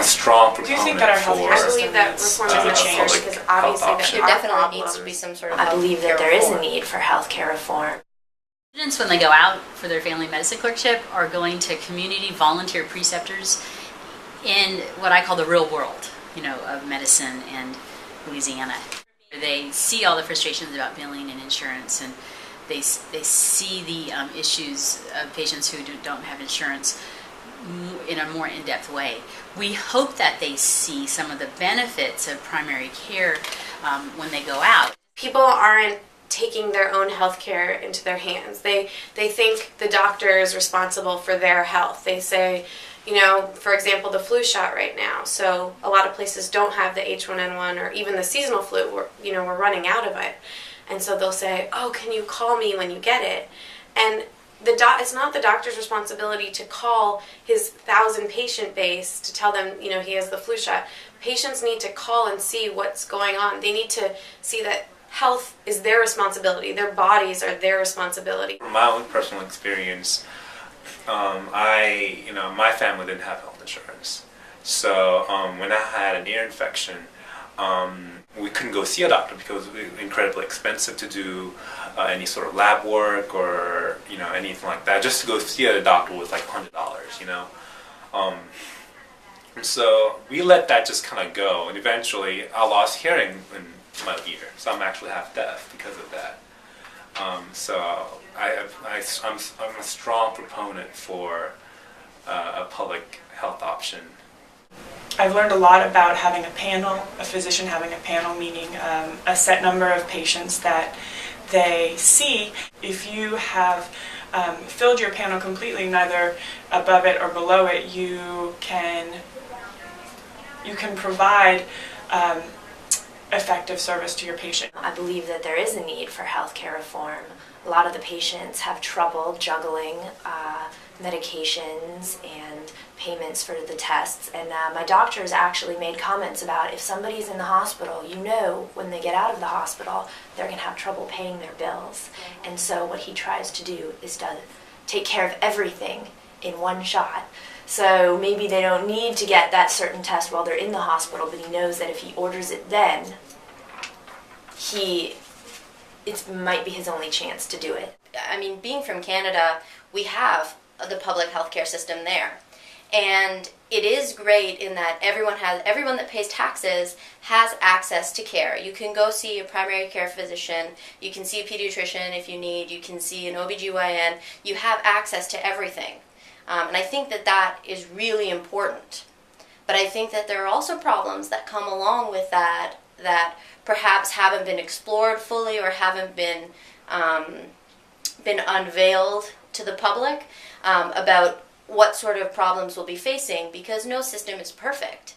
a strong proponent. Do you think that our healthcare I believe that reform is necessary because obviously there definitely needs to be some sort of I believe that there is a need for healthcare reform. Students, when they go out for their family medicine clerkship, are going to community volunteer preceptors in what I call the real world, of medicine and Louisiana. They see all the frustrations about billing and insurance, and they see the issues of patients who don't have insurance in a more in-depth way. We hope that they see some of the benefits of primary care when they go out. People aren't taking their own health care into their hands. They think the doctor is responsible for their health. They say, for example, the flu shot right now. So a lot of places don't have the H1N1 or even the seasonal flu. We're running out of it. And so they'll say, oh, can you call me when you get it? And it's not the doctor's responsibility to call his 1,000-patient base to tell them, he has the flu shot. Patients need to call and see what's going on. They need to see that health is their responsibility. Their bodies are their responsibility. From my own personal experience, my family didn't have health insurance. So when I had an ear infection, we couldn't go see a doctor because it was incredibly expensive to do any sort of lab work or anything like that. Just to go see a doctor was like $100, and so we let that just kind of go, and eventually I lost hearing in my ear, so I'm actually half deaf because of that. So I'm a strong proponent for a public health option. I've learned a lot about having a panel, a physician having a panel, meaning a set number of patients that they see. If you have filled your panel completely, neither above it or below it, you can provide effective service to your patient. I believe that there is a need for healthcare reform. A lot of the patients have trouble juggling medications and payments for the tests, and my doctor's actually made comments about if somebody's in the hospital, when they get out of the hospital, they're going to have trouble paying their bills. And so what he tries to do is to take care of everything in one shot. So maybe they don't need to get that certain test while they're in the hospital, but he knows that if he orders it then, it might be his only chance to do it. I mean, being from Canada, we have the public healthcare system there. And it is great in that everyone that pays taxes has access to care. You can go see a primary care physician, you can see a pediatrician if you need, you can see an OBGYN, you have access to everything. And I think that is really important. But I think that there are also problems that come along with that perhaps haven't been explored fully or haven't been unveiled to the public about what sort of problems we'll be facing, because no system is perfect.